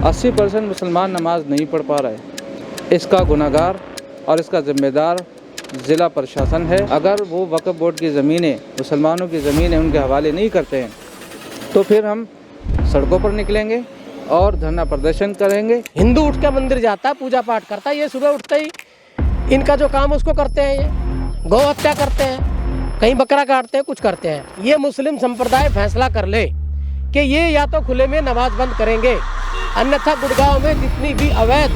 80% मुसलमान नमाज नहीं पढ़ पा रहे। इसका गुनहगार और इसका जिम्मेदार ज़िला प्रशासन है। अगर वो वक्फ बोर्ड की ज़मीनें, मुसलमानों की ज़मीनें उनके हवाले नहीं करते हैं तो फिर हम सड़कों पर निकलेंगे और धरना प्रदर्शन करेंगे। हिंदू उठ के मंदिर जाता है, पूजा पाठ करता है, ये सुबह उठते ही इनका जो काम उसको करते हैं, ये गौ हत्या करते हैं, कहीं बकरा काटते हैं, कुछ करते हैं। ये मुस्लिम संप्रदाय फैसला कर ले कि ये या तो खुले में नमाज बंद करेंगे, अन्यथा गुड़गांव में जितनी भी अवैध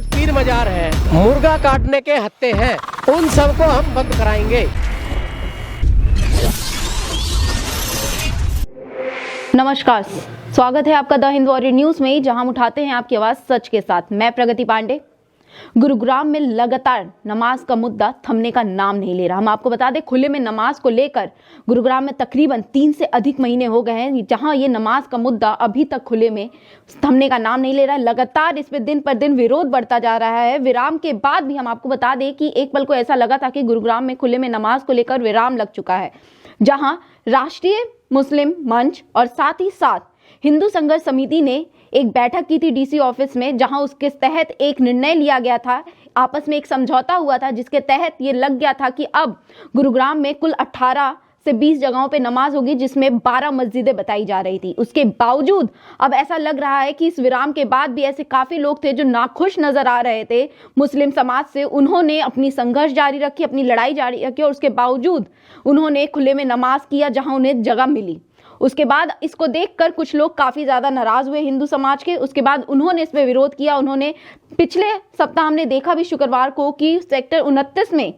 पीर मजार है, मुर्गा काटने के हत्ते हैं, उन सबको हम बंद कराएंगे। नमस्कार, स्वागत है आपका द हिंद वॉरियर न्यूज में, जहां हम उठाते हैं आपकी आवाज सच के साथ। मैं प्रगति पांडे। गुरुग्राम में लगातार नमाज का मुद्दा थमने का नाम नहीं ले रहा। हम आपको बता दें, खुले में नमाज को लेकर गुरुग्राम में तकरीबन 3 से अधिक महीने हो गए हैं जहां ये नमाज का मुद्दा अभी तक खुले में थमने का नाम नहीं ले रहा है। लगातार इस पे दिन पर दिन विरोध बढ़ता जा रहा है। विराम के बाद भी हम आपको बता दें कि एक पल को ऐसा लगा था कि गुरुग्राम में खुले में नमाज को लेकर विराम लग चुका है, जहां राष्ट्रीय मुस्लिम मंच और साथ ही साथ हिंदू संघर्ष समिति ने एक बैठक की थी डीसी ऑफिस में, जहां उसके तहत एक निर्णय लिया गया था, आपस में एक समझौता हुआ था, जिसके तहत ये लग गया था कि अब गुरुग्राम में कुल 18 से 20 जगहों पे नमाज होगी, जिसमें 12 मस्जिदें बताई जा रही थी। उसके बावजूद अब ऐसा लग रहा है कि इस विराम के बाद भी ऐसे काफ़ी लोग थे जो नाखुश नजर आ रहे थे मुस्लिम समाज से। उन्होंने अपनी संघर्ष जारी रखी, अपनी लड़ाई जारी रखी और उसके बावजूद उन्होंने खुले में नमाज किया जहां उन्हें जगह मिली। उसके बाद इसको देखकर कुछ लोग काफ़ी ज़्यादा नाराज़ हुए हिंदू समाज के। उसके बाद उन्होंने इस पर विरोध किया। उन्होंने पिछले सप्ताह हमने देखा भी शुक्रवार को कि सेक्टर 29 में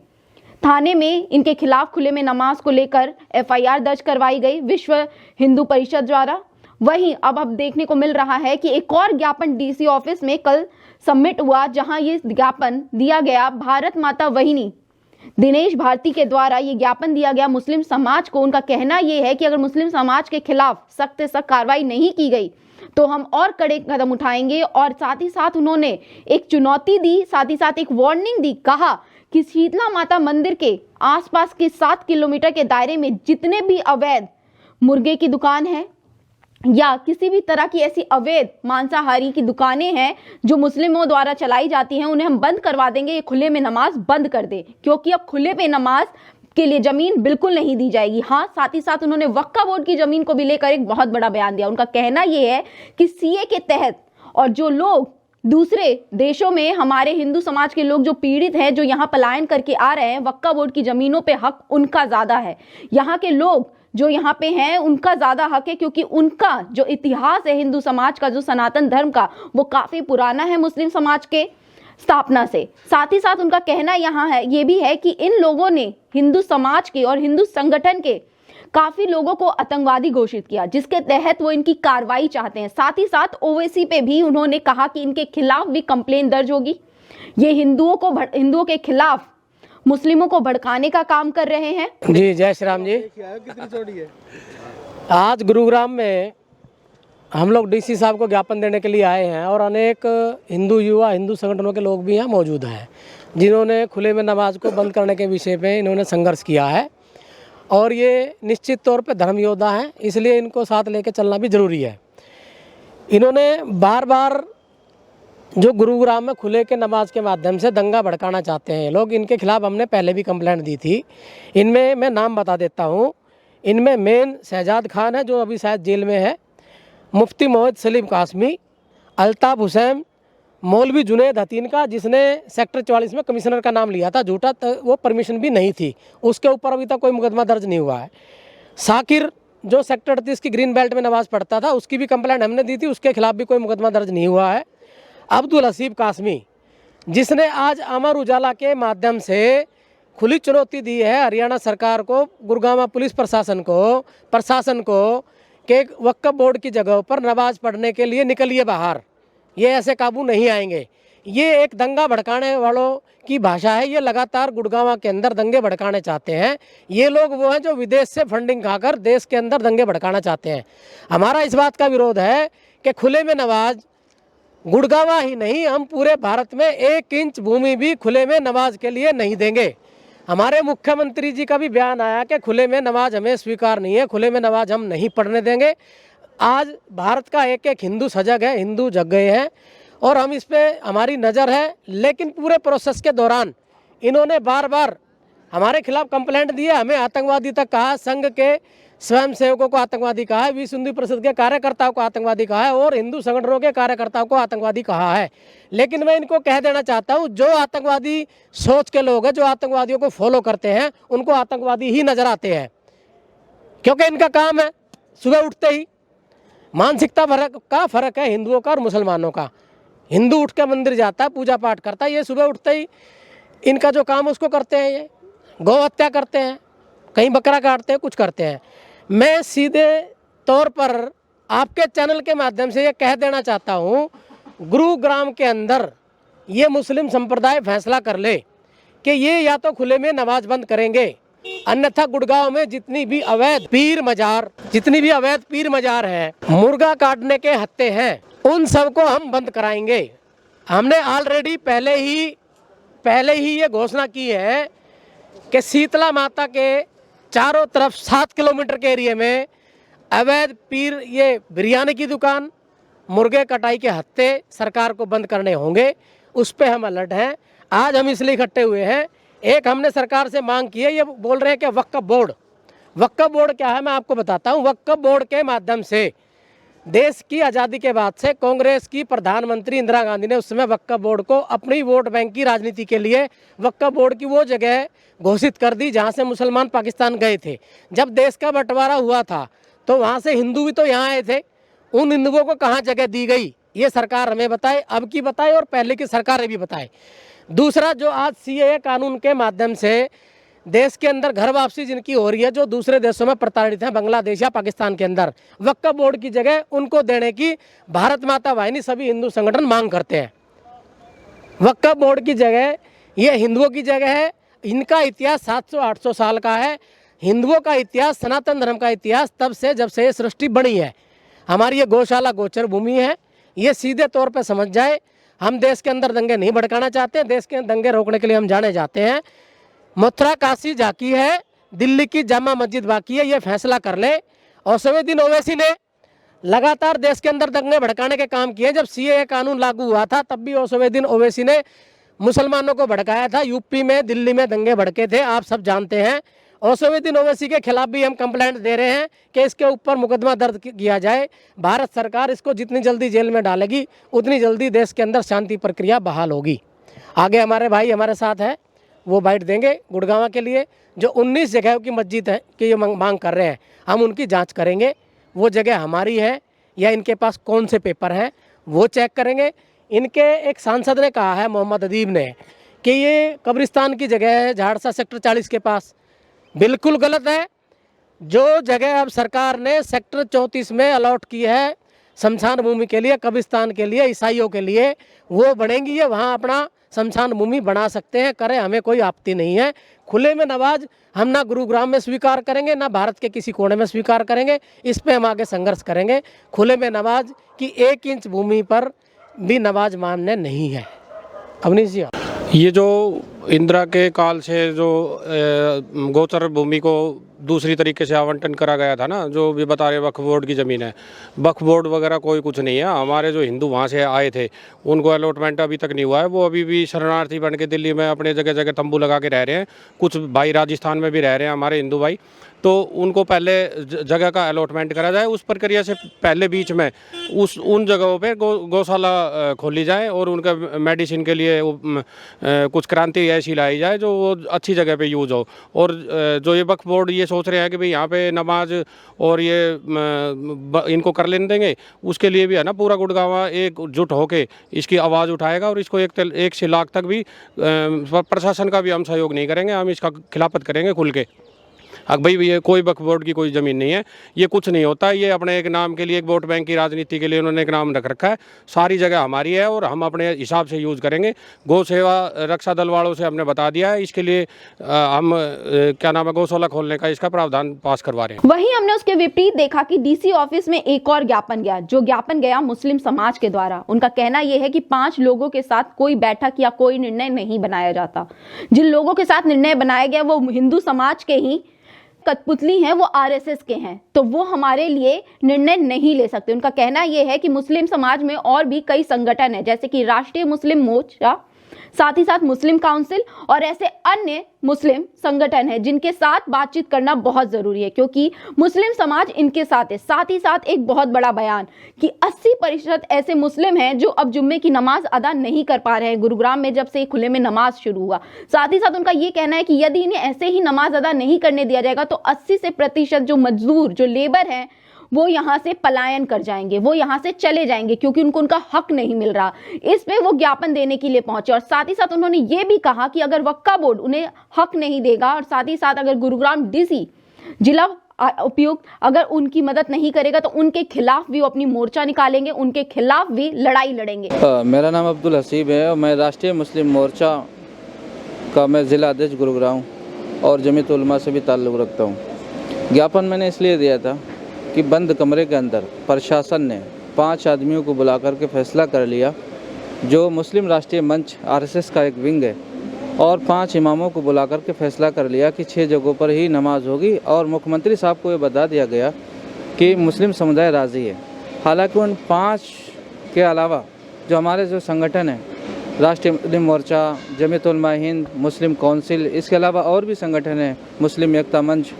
थाने में इनके खिलाफ खुले में नमाज को लेकर FIR दर्ज करवाई गई विश्व हिंदू परिषद द्वारा। वहीं अब देखने को मिल रहा है कि एक और ज्ञापन डीसी ऑफिस में कल सबमिट हुआ, जहां ये ज्ञापन दिया गया भारत माता वाहिनी दिनेश भारती के द्वारा। ये ज्ञापन दिया गया मुस्लिम समाज को। उनका कहना यह है कि अगर मुस्लिम समाज के खिलाफ सख्त से सख्त कार्रवाई नहीं की गई तो हम और कड़े कदम उठाएंगे। और साथ ही साथ उन्होंने एक चुनौती दी, साथ ही साथ एक वार्निंग दी। कहा कि शीतला माता मंदिर के आसपास के 7 किलोमीटर के दायरे में जितने भी अवैध मुर्गे की दुकान है या किसी भी तरह की ऐसी अवैध मांसाहारी की दुकानें हैं जो मुस्लिमों द्वारा चलाई जाती हैं, उन्हें हम बंद करवा देंगे। ये खुले में नमाज बंद कर दे, क्योंकि अब खुले में नमाज के लिए जमीन बिल्कुल नहीं दी जाएगी। हाँ, साथ ही साथ उन्होंने वक्फ बोर्ड की जमीन को भी लेकर एक बहुत बड़ा बयान दिया। उनका कहना यह है कि CA के तहत और जो लोग दूसरे देशों में हमारे हिंदू समाज के लोग जो पीड़ित हैं, जो यहाँ पलायन करके आ रहे हैं, वक्फ बोर्ड की जमीनों पे हक उनका ज्यादा है। यहाँ के लोग जो यहाँ पे हैं उनका ज्यादा हक है, क्योंकि उनका जो इतिहास है हिंदू समाज का, जो सनातन धर्म का, वो काफी पुराना है मुस्लिम समाज के स्थापना से। साथ ही साथ उनका कहना यहाँ है ये भी है कि इन लोगों ने हिंदू समाज के और हिंदू संगठन के काफी लोगों को आतंकवादी घोषित किया, जिसके तहत वो इनकी कार्रवाई चाहते हैं। साथ ही साथ ओवैसी पे भी उन्होंने कहा कि इनके खिलाफ भी कंप्लेन दर्ज होगी। ये हिंदुओं के खिलाफ मुस्लिमों को भड़काने का काम कर रहे हैं। जी, जय श्री राम जी। आज गुरुग्राम में हम लोग DC साहब को ज्ञापन देने के लिए आए हैं और अनेक हिंदू युवा, हिंदू संगठनों के लोग भी यहाँ मौजूद हैं, जिन्होंने खुले में नमाज को बंद करने के विषय पे इन्होंने संघर्ष किया है। और ये निश्चित तौर पे धर्म योद्धा हैं, इसलिए इनको साथ लेके चलना भी ज़रूरी है। इन्होंने बार बार जो गुरुग्राम में खुले के नमाज के माध्यम से दंगा भड़काना चाहते हैं लोग, इनके खिलाफ हमने पहले भी कंप्लेंट दी थी। इनमें मैं नाम बता देता हूँ। इनमें मेन शहजाद खान है, जो अभी शायद जेल में है, मुफ्ती मोहम्मद सलीम कासमी, अल्ताफ़ हुसैन, मौलवी जुनैद हतीन का, जिसने सेक्टर 44 में कमिश्नर का नाम लिया था झूठा, वो परमिशन भी नहीं थी, उसके ऊपर अभी तक कोई मुकदमा दर्ज नहीं हुआ है। साकिर, जो सेक्टर 38 की ग्रीन बेल्ट में नमाज़ पढ़ता था, उसकी भी कंप्लेंट हमने दी थी, उसके खिलाफ भी कोई मुकदमा दर्ज नहीं हुआ है। अब्दुल हसीब कासमी, जिसने आज अमर उजाला के माध्यम से खुली चुनौती दी है हरियाणा सरकार को, गुरुग्राम पुलिस प्रशासन को कि वक्फ बोर्ड की जगह पर नमाज पढ़ने के लिए निकलिए बाहर, ये ऐसे काबू नहीं आएंगे। ये एक दंगा भड़काने वालों की भाषा है। ये लगातार गुड़गांव के अंदर दंगे भड़काने चाहते हैं। ये लोग वो हैं जो विदेश से फंडिंग खाकर देश के अंदर दंगे भड़काना चाहते हैं। हमारा इस बात का विरोध है कि खुले में नमाज गुड़गांव ही नहीं, हम पूरे भारत में 1 इंच भूमि भी खुले में नमाज के लिए नहीं देंगे। हमारे मुख्यमंत्री जी का भी बयान आया कि खुले में नमाज हमें स्वीकार नहीं है, खुले में नमाज हम नहीं पढ़ने देंगे। आज भारत का एक एक हिंदू सजग है, हिंदू जग गए हैं और हम इस पे हमारी नज़र है। लेकिन पूरे प्रोसेस के दौरान इन्होंने बार बार हमारे खिलाफ कंप्लेंट दी है, हमें आतंकवादी तक कहा, संघ के स्वयं सेवकों को आतंकवादी कहा है, विश्व हिंदू परिषद के कार्यकर्ताओं को आतंकवादी कहा है और हिंदू संगठनों के कार्यकर्ताओं को आतंकवादी कहा है। लेकिन मैं इनको कह देना चाहता हूँ, जो आतंकवादी सोच के लोग हैं, जो आतंकवादियों को फॉलो करते हैं, उनको आतंकवादी ही नजर आते हैं, क्योंकि इनका काम है सुबह उठते ही मानसिकता का फर्क है हिंदुओं का और मुसलमानों का। हिंदू उठ के मंदिर जाता है, पूजा पाठ करता है, ये सुबह उठते ही इनका जो काम उसको करते हैं, ये गौ हत्या करते हैं, कहीं बकरा काटते हैं, कुछ करते हैं। मैं सीधे तौर पर आपके चैनल के माध्यम से ये कह देना चाहता हूँ, गुरुग्राम के अंदर ये मुस्लिम संप्रदाय फैसला कर ले कि ये या तो खुले में नमाज बंद करेंगे, अन्यथा गुड़गांव में जितनी भी अवैध पीर मजार है, मुर्गा काटने के हत्थे हैं, उन सबको हम बंद कराएंगे। हमने ऑलरेडी पहले ही ये घोषणा की है कि शीतला माता के चारों तरफ 7 किलोमीटर के एरिया में अवैध पीर, ये बिरयानी की दुकान, मुर्गे कटाई के हत्थे सरकार को बंद करने होंगे। उस पे हम अलर्ट हैं। आज हम इसलिए इकट्ठे हुए हैं, एक हमने सरकार से मांग की है, ये बोल रहे हैं कि वक्फ बोर्ड क्या है, मैं आपको बताता हूँ। वक्फ बोर्ड के माध्यम से देश की आज़ादी के बाद से कांग्रेस की प्रधानमंत्री इंदिरा गांधी ने उस समय वक्फ बोर्ड को अपनी वोट बैंक की राजनीति के लिए वक्फ बोर्ड की वो जगह घोषित कर दी जहां से मुसलमान पाकिस्तान गए थे। जब देश का बंटवारा हुआ था तो वहां से हिंदू भी तो यहाँ आए थे, उन हिंदुओं को कहाँ जगह दी गई, ये सरकार हमें बताए, अब की बताए और पहले की सरकारें भी बताए। दूसरा, जो आज CAA कानून के माध्यम से देश के अंदर घर वापसी जिनकी हो रही है, जो दूसरे देशों में प्रताड़ित हैं, बांग्लादेश या पाकिस्तान के अंदर, वक्फ बोर्ड की जगह उनको देने की भारत माता वाहिनी सभी हिंदू संगठन मांग करते हैं। वक्फ बोर्ड की जगह ये हिंदुओं की जगह है। इनका इतिहास 700-800 साल का है। हिंदुओं का इतिहास, सनातन धर्म का इतिहास तब से जब से ये सृष्टि बनी है। हमारी ये गौशाला गोचर भूमि है, ये सीधे तौर पर समझ जाए। हम देश के अंदर दंगे नहीं भड़काना चाहते, देश के दंगे रोकने के लिए हम जाने जाते हैं। मथुरा काशी झांकी है, दिल्ली की जामा मस्जिद बाकी है, ये फैसला कर ले। असदुद्दीन ओवैसी ने लगातार देश के अंदर दंगे भड़काने के काम किए। जब CAA कानून लागू हुआ था तब भी असदुद्दीन ओवैसी ने मुसलमानों को भड़काया था। यूपी में, दिल्ली में दंगे भड़के थे, आप सब जानते हैं। असदुद्दीन ओवैसी के खिलाफ भी हम कंप्लेंट दे रहे हैं कि इसके ऊपर मुकदमा दर्ज किया जाए। भारत सरकार इसको जितनी जल्दी जेल में डालेगी उतनी जल्दी देश के अंदर शांति प्रक्रिया बहाल होगी। आगे हमारे भाई हमारे साथ है, वो बाइट देंगे गुड़गांव के लिए। जो 19 जगहों की मस्जिद है कि ये मांग कर रहे हैं, हम उनकी जांच करेंगे, वो जगह हमारी है या इनके पास कौन से पेपर हैं वो चेक करेंगे। इनके एक सांसद ने कहा है, मोहम्मद अदीब ने, कि ये कब्रिस्तान की जगह है झाड़सा सेक्टर 40 के पास। बिल्कुल गलत है। जो जगह अब सरकार ने सेक्टर 34 में अलॉट की है शमशान भूमि के लिए, कब्रिस्तान के लिए, ईसाइयों के लिए, वो बनेंगी। है वहाँ अपना शमशान भूमि बना सकते हैं, करें, हमें कोई आपत्ति नहीं है। खुले में नमाज हम ना गुरुग्राम में स्वीकार करेंगे, ना भारत के किसी कोने में स्वीकार करेंगे। इस पे हम आगे संघर्ष करेंगे। खुले में नमाज की 1 इंच भूमि पर भी नमाज मान्य नहीं है। अवनीश जी, ये जो इंदिरा के काल से जो गोचर भूमि को दूसरी तरीके से आवंटन करा गया था ना, जो भी बता रहे वक्फ बोर्ड की ज़मीन है, वक्फ बोर्ड वगैरह कोई कुछ नहीं है। हमारे जो हिंदू वहाँ से आए थे उनको अलॉटमेंट अभी तक नहीं हुआ है। वो अभी भी शरणार्थी बन के दिल्ली में अपने जगह जगह तंबू लगा के रह रहे हैं। कुछ भाई राजस्थान में भी रह रहे हैं हमारे हिंदू भाई। तो उनको पहले जगह का अलॉटमेंट करा जाए। उस प्रक्रिया से पहले बीच में उन जगहों पे गौशाला खोली जाए और उनका मेडिसिन के लिए कुछ क्रांति ऐसी लाई जाए जो वो अच्छी जगह पे यूज़ हो। और जो ये वक्फ बोर्ड ये सोच रहे हैं कि भाई यहाँ पे नमाज और ये इनको कर लेने देंगे, उसके लिए भी है ना पूरा गुड़गांव एकजुट होके इसकी आवाज़ उठाएगा और इसको 1 से लाख तक भी प्रशासन का भी हम सहयोग नहीं करेंगे, हम इसका खिलाफत करेंगे खुल के। अब भाई ये कोई वक्फ बोर्ड की कोई ज़मीन नहीं है, ये कुछ नहीं होता। ये अपने एक नाम के लिए, एक वोट बैंक की राजनीति के लिए उन्होंने एक नाम रख रखा है। सारी जगह हमारी है और हम अपने हिसाब से यूज़ करेंगे। गौ सेवा रक्षा दल वालों से हमने बता दिया है, इसके लिए हम क्या नाम है गौशाला खोलने का इसका प्रावधान पास करवा रहे हैं। वहीं हमने उसके विपरीत देखा कि DC ऑफिस में एक और ज्ञापन गया, जो ज्ञापन गया मुस्लिम समाज के द्वारा। उनका कहना यह है कि 5 लोगों के साथ कोई बैठक या कोई निर्णय नहीं बनाया जाता। जिन लोगों के साथ निर्णय बनाया गया वो हिंदू समाज के ही कठपुतली हैं वो आरएसएस के हैं, तो वो हमारे लिए निर्णय नहीं ले सकते। उनका कहना यह है कि मुस्लिम समाज में और भी कई संगठन हैं, जैसे कि राष्ट्रीय मुस्लिम मोर्चा, साथ ही साथ मुस्लिम काउंसिल और ऐसे अन्य मुस्लिम संगठन हैं जिनके साथ बातचीत करना बहुत जरूरी है, क्योंकि मुस्लिम समाज इनके साथ है। साथ ही साथ एक बहुत बड़ा बयान कि 80% ऐसे मुस्लिम हैं जो अब जुम्मे की नमाज अदा नहीं कर पा रहे हैं गुरुग्राम में, जब से खुले में नमाज शुरू हुआ। साथ ही साथ उनका ये कहना है कि यदि इन्हें ऐसे ही नमाज अदा नहीं करने दिया जाएगा तो 80% जो मजदूर, जो लेबर हैं, वो यहाँ से पलायन कर जाएंगे, वो यहाँ से चले जाएंगे, क्योंकि उनको उनका हक नहीं मिल रहा। इसमें वो ज्ञापन देने के लिए पहुंचे और साथ ही साथ उन्होंने ये भी कहा कि अगर वक्फ बोर्ड उन्हें हक नहीं देगा और साथ ही साथ अगर गुरुग्राम डीसी, जिला उपायुक्त अगर उनकी मदद नहीं करेगा तो उनके खिलाफ भी वो अपनी मोर्चा निकालेंगे, उनके खिलाफ भी लड़ाई लड़ेंगे। मेरा नाम अब्दुल हसीब है और मैं राष्ट्रीय मुस्लिम मोर्चा का मैं ज़िला अध्यक्ष गुरुग्राम और जमीयत उलमा से भी ताल्लुक़ रखता हूँ। ज्ञापन मैंने इसलिए दिया था कि बंद कमरे के अंदर प्रशासन ने 5 आदमियों को बुला कर के फैसला कर लिया, जो मुस्लिम राष्ट्रीय मंच आरएसएस का एक विंग है, और 5 इमामों को बुला कर के फैसला कर लिया कि 6 जगहों पर ही नमाज होगी। और मुख्यमंत्री साहब को ये बता दिया गया कि मुस्लिम समुदाय राज़ी है। हालांकि उन 5 के अलावा जो हमारे जो संगठन हैं, राष्ट्रीय मुस्लिम मोर्चा, जमीयत उलमा हिंद, मुस्लिम काउंसिल, इसके अलावा और भी संगठन हैं, मुस्लिम एकता मंच,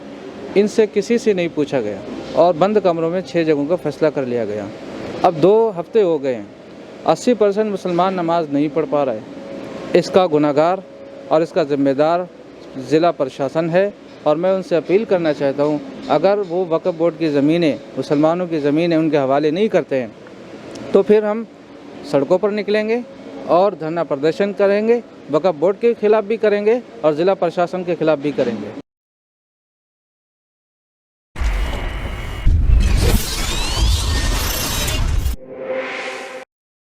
इनसे किसी से नहीं पूछा गया और बंद कमरों में 6 जगहों का फैसला कर लिया गया। अब 2 हफ्ते हो गए हैं, 80% मुसलमान नमाज नहीं पढ़ पा रहे। इसका गुनहगार और इसका ज़िम्मेदार ज़िला प्रशासन है और मैं उनसे अपील करना चाहता हूँ, अगर वो वक्फ बोर्ड की ज़मीनें, मुसलमानों की ज़मीनें उनके हवाले नहीं करते हैं तो फिर हम सड़कों पर निकलेंगे और धरना प्रदर्शन करेंगे, वक्फ बोर्ड के खिलाफ़ भी करेंगे और ज़िला प्रशासन के खिलाफ़ भी करेंगे।